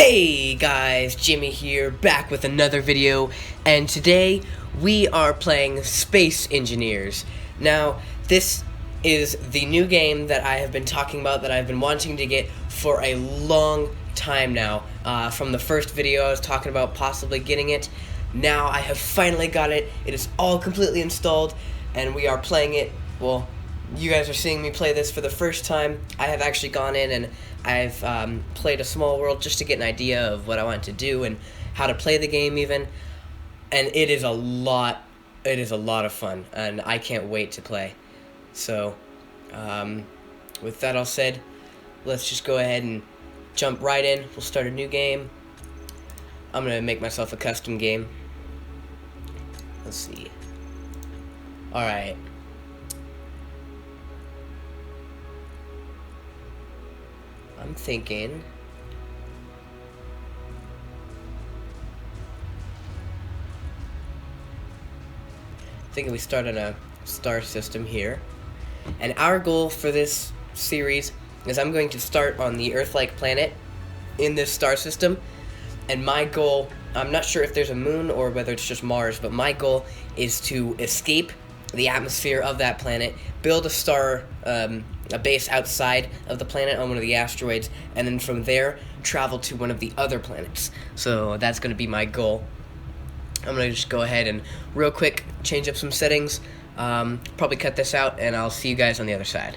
Hey guys, Jimmy here, back with another video, and today we are playing Space Engineers. Now, this is the new game that I have been talking about, that I've been wanting to get for a long time now. From the first video I was talking about possibly getting it. Now I have finally got it. It is all completely installed, and we are playing it. Well, you guys are seeing me play this for the first time. I have actually gone in and I've played a small world just to get an idea of what I want to do and how to play the game even. And it is a lot of fun, and I can't wait to play. So, with that all said, let's just go ahead and jump right in. We'll start a new game. I'm going to make myself a custom game. Let's see. Alright. I'm thinking we start on a star system here. And our goal for this series is I'm going to start on the Earth-like planet in this star system. And my goal, I'm not sure if there's a moon or whether it's just Mars, but my goal is to escape the atmosphere of that planet, build a base outside of the planet on one of the asteroids, and then from there travel to one of the other planets. So that's going to be my goal. I'm going to just go ahead and real quick change up some settings, probably cut this out, and I'll see you guys on the other side.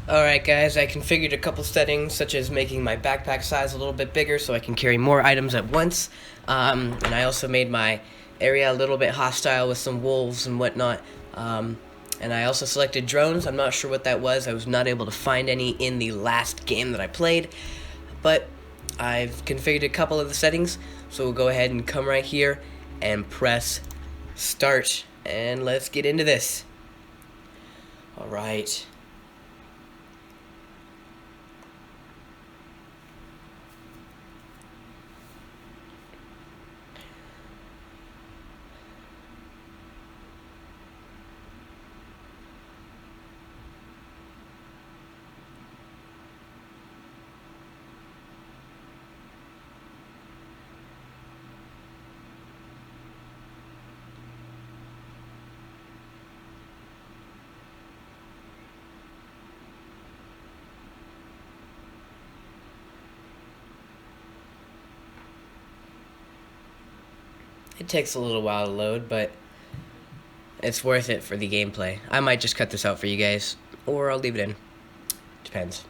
Alright guys, I configured a couple settings, such as making my backpack size a little bit bigger so I can carry more items at once. And I also made my area a little bit hostile with some wolves and whatnot. And I also selected drones. I'm not sure what that was. I was not able to find any in the last game that I played. But I've configured a couple of the settings, so we'll go ahead and come right here and press start. And let's get into this. Alright. It takes a little while to load, but it's worth it for the gameplay. I might just cut this out for you guys, or I'll leave it in. Depends.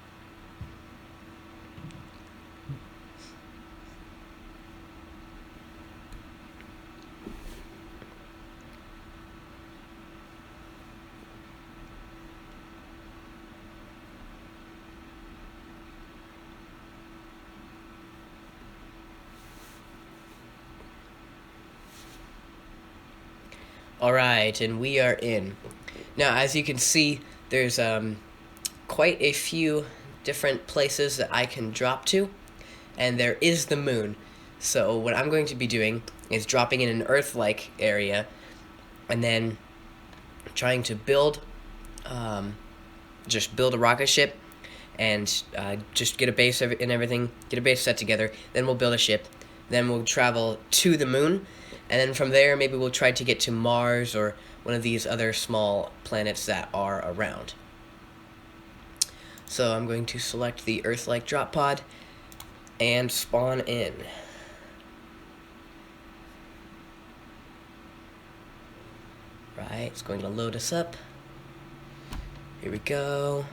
Alright, and we are in. Now, as you can see, there's quite a few different places that I can drop to, and there is the moon. So what I'm going to be doing is dropping in an Earth-like area, and then trying to build, just build a rocket ship, and just get a base and everything, get a base set together. Then we'll build a ship. Then we'll travel to the moon, and then from there maybe we'll try to get to Mars or one of these other small planets that are around. So I'm going to select the Earth-like drop pod and spawn in. Right, it's going to load us up. Here we go.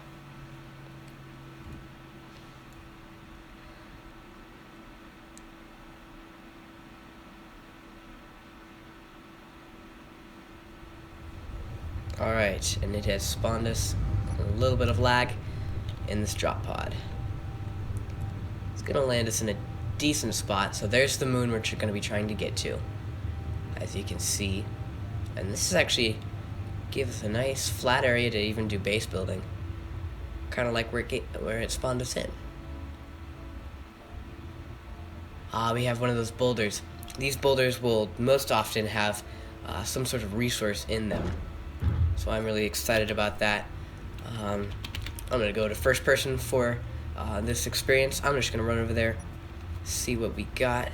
Alright, and it has spawned us a little bit of lag in this drop pod. It's going to land us in a decent spot. So there's the moon we're going to be trying to get to, as you can see. And this is actually gives us a nice flat area to even do base building. Kind of like where it spawned us in. We have one of those boulders. These boulders will most often have some sort of resource in them. So I'm really excited about that. I'm going to go to first person for this experience. I'm just going to run over there, see what we got.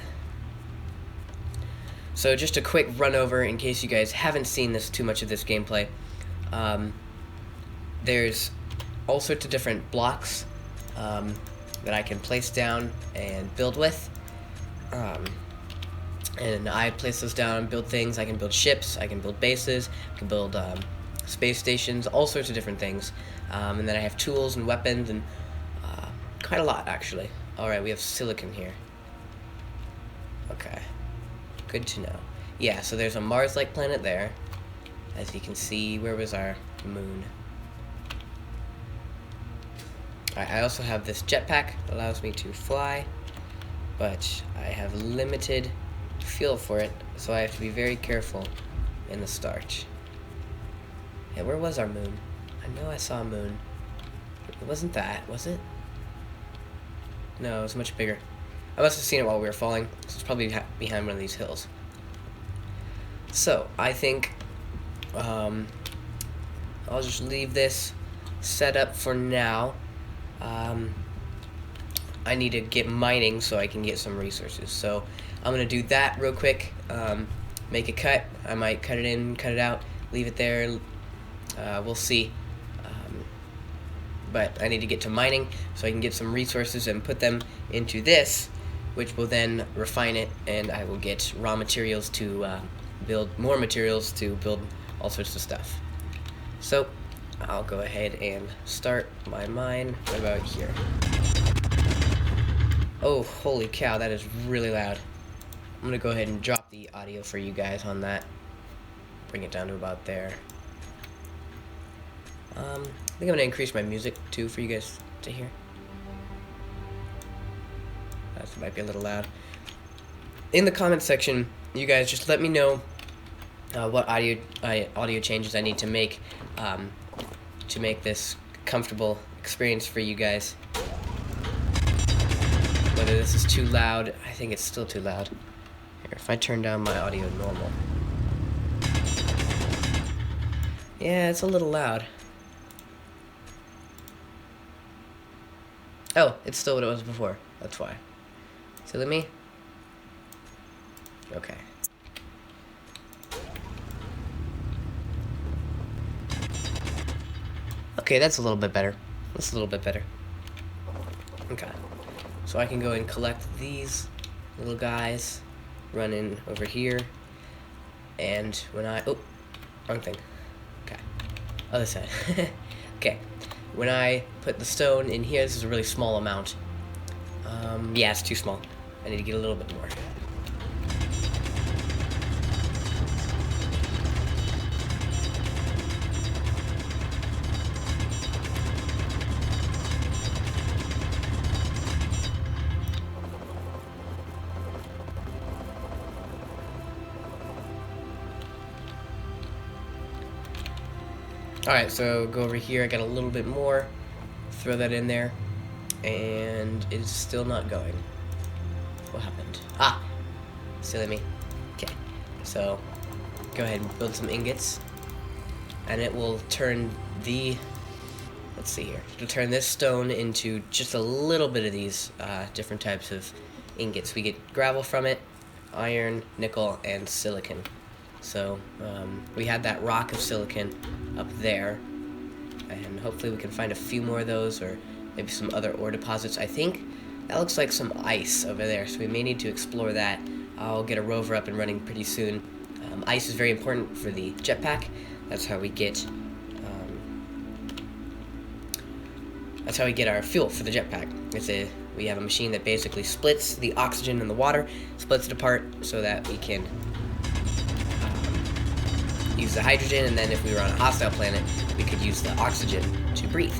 So just a quick run over in case you guys haven't seen this too much of this gameplay. There's all sorts of different blocks that I can place down and build with. And I place those down and build things. I can build ships, I can build bases, I can build space stations, all sorts of different things. And then I have tools and weapons and quite a lot, actually. Alright, we have silicon here. Okay. Good to know. Yeah, so there's a Mars-like planet there. As you can see, where was our moon? Alright, I also have this jetpack that allows me to fly, but I have limited fuel for it, so I have to be very careful in the start. Yeah, where was our moon? I know I saw a moon. It wasn't that, was it? No, it was much bigger. I must have seen it while we were falling, so it's probably behind one of these hills. So, I think I'll just leave this set up for now. I need to get mining so I can get some resources. So, I'm going to do that real quick, make a cut. I might cut it in, cut it out, leave it there. We'll see. But I need to get to mining so I can get some resources and put them into this, which will then refine it, and I will get raw materials to build more materials to build all sorts of stuff. So I'll go ahead and start my mine. What about here? Oh, holy cow, that is really loud. I'm gonna go ahead and drop the audio for you guys on that. Bring it down to about there. I think I'm gonna increase my music too for you guys to hear. That might be a little loud. In the comments section, you guys just let me know what audio changes I need to make this comfortable experience for you guys. Whether this is too loud, I think it's still too loud. Here, if I turn down my audio normal. Yeah, it's a little loud. Oh, it's still what it was before. That's why. Silly me? Okay. Okay, that's a little bit better. That's a little bit better. Okay. So I can go and collect these little guys, run in over here, And when I, oh, wrong thing. Okay, other side. Okay, when I put the stone in here, this is a really small amount. Yeah, it's too small. I need to get a little bit more. Alright, so go over here, I got a little bit more, throw that in there, and it's still not going. What happened? Ah! Silly me. Okay, so go ahead and build some ingots, and it will turn the, let's see here, it'll turn this stone into just a little bit of these different types of ingots. We get gravel from it, iron, nickel, and silicon. So we had that rock of silicon up there, and hopefully we can find a few more of those, or maybe some other ore deposits. I think that looks like some ice over there, so we may need to explore that. I'll get a rover up and running pretty soon. Ice is very important for the jetpack. That's how we get our fuel for the jetpack. We have a machine that basically splits the oxygen in the water, splits it apart so that we can use the hydrogen, and then if we were on a hostile planet, we could use the oxygen to breathe.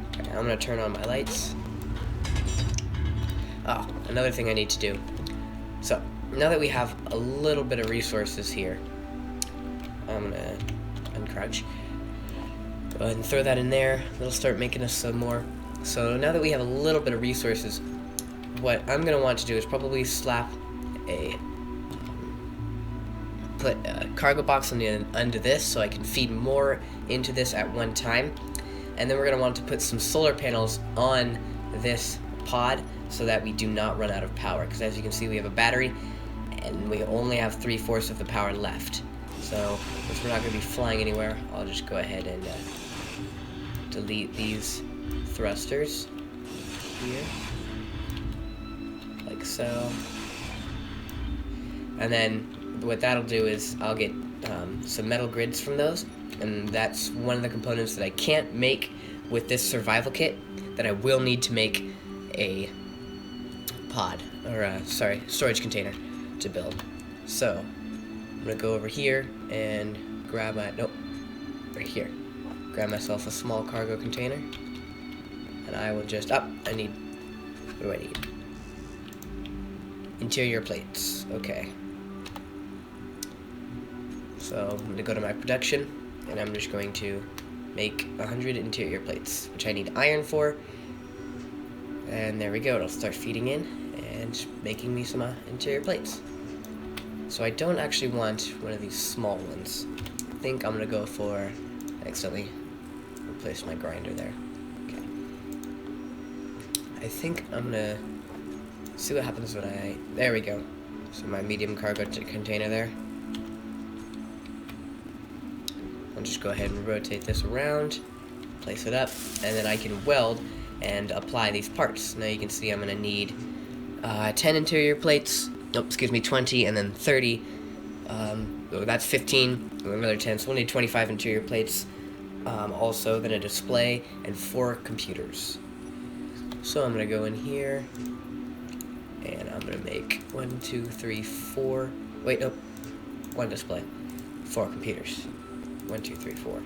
Okay, I'm gonna turn on my lights. Oh, another thing I need to do. So, now that we have a little bit of resources here, I'm gonna uncrouch. Go ahead and throw that in there. It'll start making us some more. So now that we have a little bit of resources, what I'm gonna want to do is probably put a cargo box under this so I can feed more into this at one time. And then we're going to want to put some solar panels on this pod so that we do not run out of power. Because as you can see, we have a battery and we only have 3/4 of the power left. So since we're not going to be flying anywhere, I'll just go ahead and delete these thrusters here, like so. And then what that'll do is I'll get some metal grids from those, and that's one of the components that I can't make with this survival kit that I will need to make a pod, or storage container to build. So I'm gonna go over here and grab right here, grab myself a small cargo container, and I will just, what do I need? Interior plates, okay. So I'm going to go to my production, and I'm just going to make 100 interior plates, which I need iron for. And there we go, it'll start feeding in and making me some interior plates. So I don't actually want one of these small ones. I think I'm going to go for, I accidentally replaced my grinder there. Okay. I think I'm going to see what happens when there we go. So my medium cargo container there. I'll just go ahead and rotate this around, place it up, and then I can weld and apply these parts. Now you can see I'm going to need 10 interior plates, 20, and then 30, that's 15, another 10, so we'll need 25 interior plates, also then a display, and 4 computers. So I'm going to go in here, and I'm going to make 1 display, 4 computers. 1, 2, 3, 4.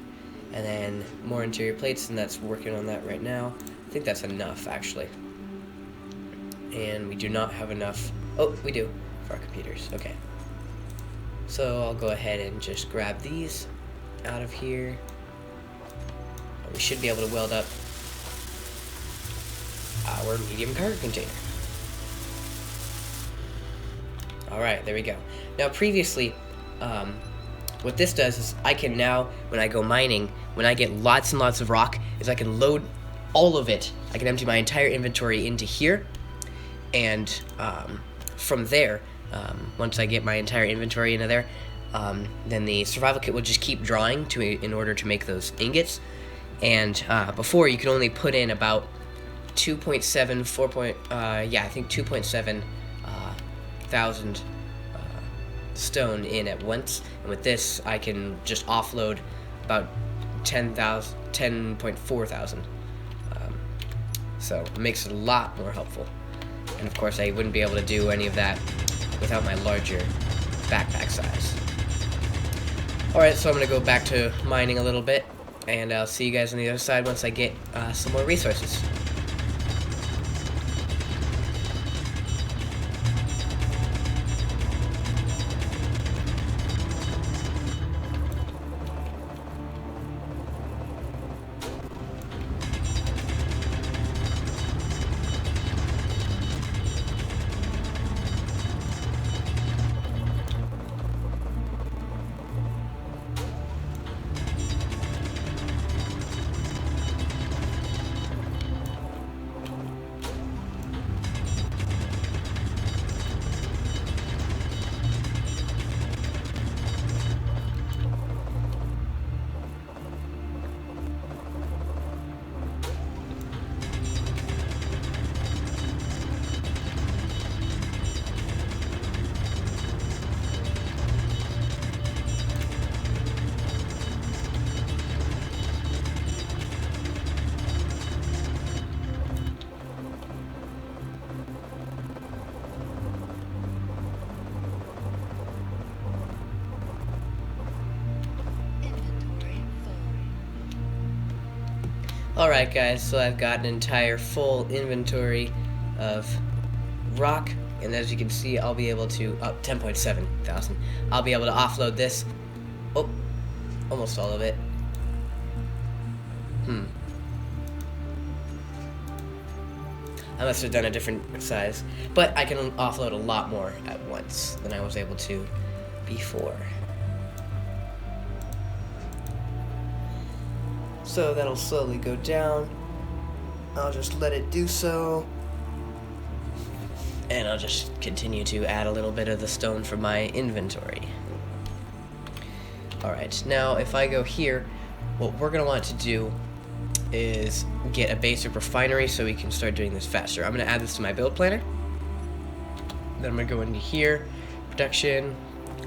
And then more interior plates, and that's working on that right now. I think that's enough, actually. And we do not have enough. Oh, we do, for our computers. Okay. So I'll go ahead and just grab these out of here. We should be able to weld up our medium cargo container. Alright, there we go. Now previously, what this does is I can now, when I go mining, when I get lots and lots of rock, is I can load all of it. I can empty my entire inventory into here, and from there, once I get my entire inventory into there, then the survival kit will just keep drawing in order to make those ingots. And before, you could only put in about 2.7 thousand stone in at once, and with this I can just offload about 10.4 thousand. So it makes it a lot more helpful. And of course I wouldn't be able to do any of that without my larger backpack size. Alright, so I'm going to go back to mining a little bit, and I'll see you guys on the other side once I get some more resources. Alright guys, so I've got an entire full inventory of rock, and as you can see I'll be able to, 10.7 thousand, I'll be able to offload this, almost all of it. I must have done a different size, but I can offload a lot more at once than I was able to before. So that'll slowly go down. I'll just let it do so. And I'll just continue to add a little bit of the stone from my inventory. Alright, now if I go here, what we're going to want to do is get a basic refinery so we can start doing this faster. I'm going to add this to my build planner. Then I'm going to go into here, production.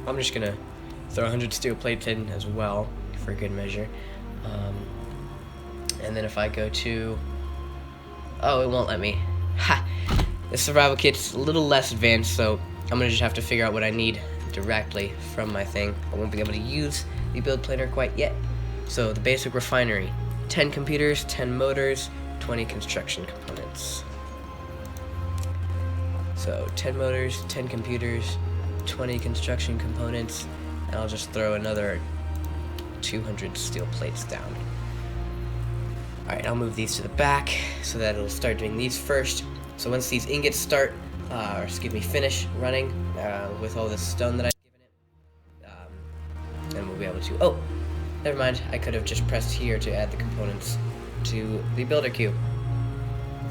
I'm just going to throw 100 steel plates in as well for good measure. And then if I go to, it won't let me. Ha! The survival kit's a little less advanced, so I'm gonna just have to figure out what I need directly from my thing. I won't be able to use the build planner quite yet. So the basic refinery, 10 computers, 10 motors, 20 construction components. So 10 motors, 10 computers, 20 construction components, and I'll just throw another 200 steel plates down. Alright, I'll move these to the back so that it'll start doing these first. So once these ingots start, finish running with all this stone that I've given it, then we'll be able to, never mind, I could have just pressed here to add the components to the builder queue.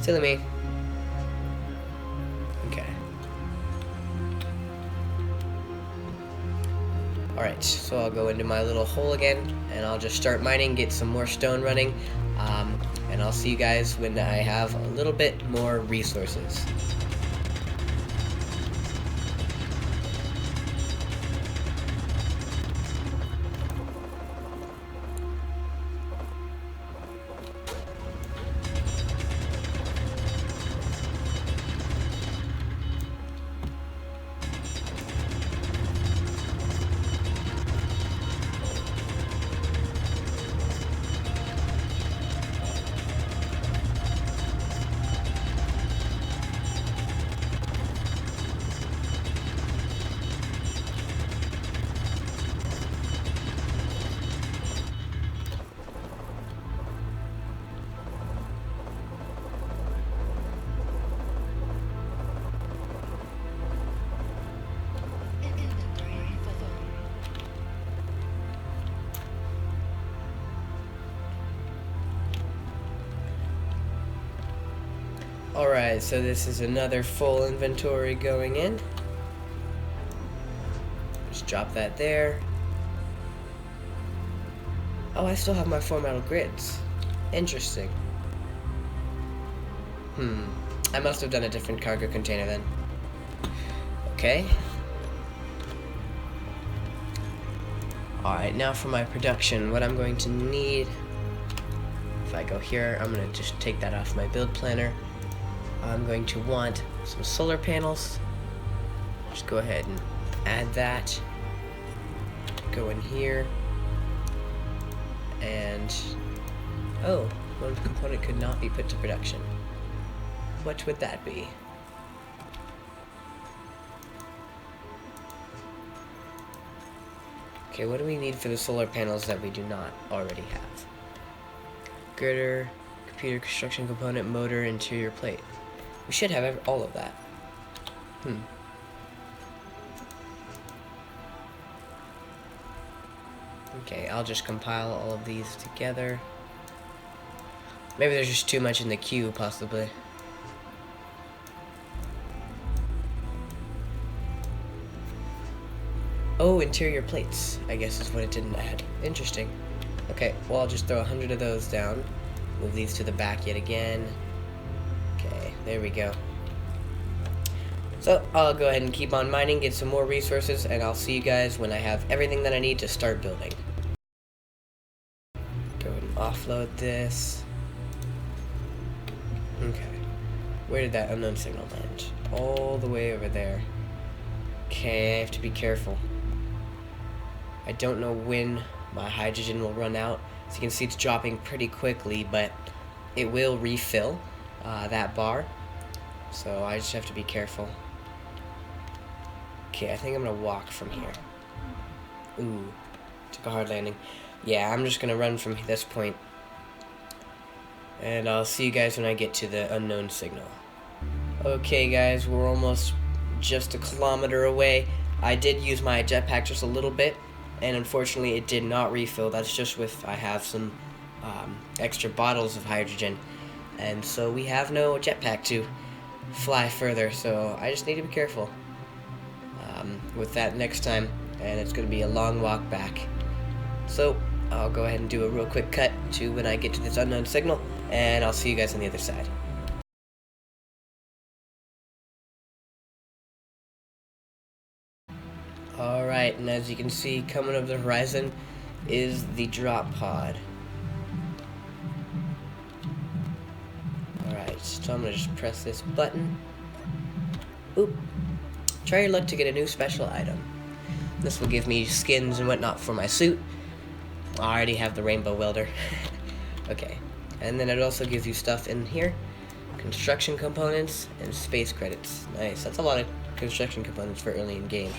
Silly me. Okay. Alright, so I'll go into my little hole again, and I'll just start mining, get some more stone running, and I'll see you guys when I have a little bit more resources. Alright, so this is another full inventory going in. Just drop that there. Oh, I still have my 4 metal grids. Interesting. I must have done a different cargo container then. Okay. Alright, now for my production, what I'm going to need, if I go here, I'm going to just take that off my build planner. I'm going to want some solar panels. Just go ahead and add that. Go in here. And, oh, one component could not be put to production. What would that be? Okay, what do we need for the solar panels that we do not already have? Girder, computer construction component, motor, interior plate. We should have all of that. Okay, I'll just compile all of these together. Maybe there's just too much in the queue, possibly. Oh, interior plates, I guess is what it didn't add. Interesting. Okay, well, I'll just throw 100 of those down. Move these to the back yet again. Okay, there we go. So, I'll go ahead and keep on mining, get some more resources, and I'll see you guys when I have everything that I need to start building. Go ahead and offload this. Okay. Where did that unknown signal land? All the way over there. Okay, I have to be careful. I don't know when my hydrogen will run out. So you can see it's dropping pretty quickly, but it will refill that bar. So I just have to be careful. Okay, I think I'm gonna walk from here. Ooh, took a hard landing. Yeah, I'm just gonna run from this point. And I'll see you guys when I get to the unknown signal. Okay guys, we're almost just a kilometer away. I did use my jetpack just a little bit, and unfortunately it did not refill. That's just with, I have some extra bottles of hydrogen, and so we have no jetpack to fly further, so I just need to be careful with that next time, and it's going to be a long walk back. So I'll go ahead and do a real quick cut to when I get to this unknown signal, and I'll see you guys on the other side. Alright, and as you can see, coming over the horizon is the drop pod. Alright, so I'm going to just press this button. Oop. Try your luck to get a new special item. This will give me skins and whatnot for my suit. I already have the rainbow welder. Okay, and then it also gives you stuff in here. Construction components and space credits. Nice, that's a lot of construction components for early in game.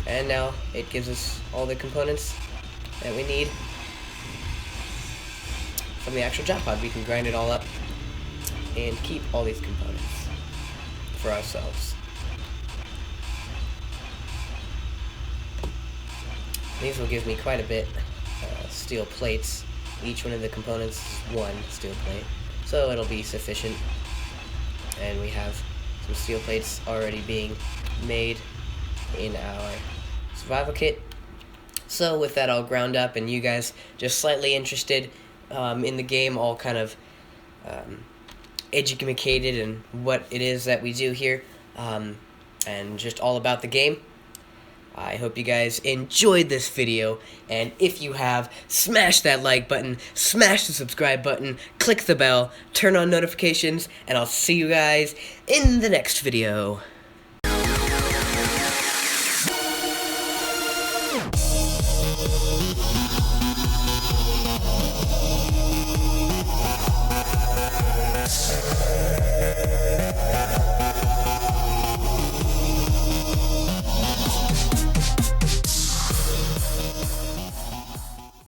And now it gives us all the components that we need from the actual jet pod. We can grind it all up and keep all these components for ourselves. These will give me quite a bit steel plates. Each one of the components is one steel plate, so it'll be sufficient. And we have some steel plates already being made in our survival kit. So with that all ground up and you guys just slightly interested in the game, all kind of educated in what it is that we do here, and just all about the game, I hope you guys enjoyed this video, and if you have, smash that like button, smash the subscribe button, click the bell, turn on notifications, and I'll see you guys in the next video.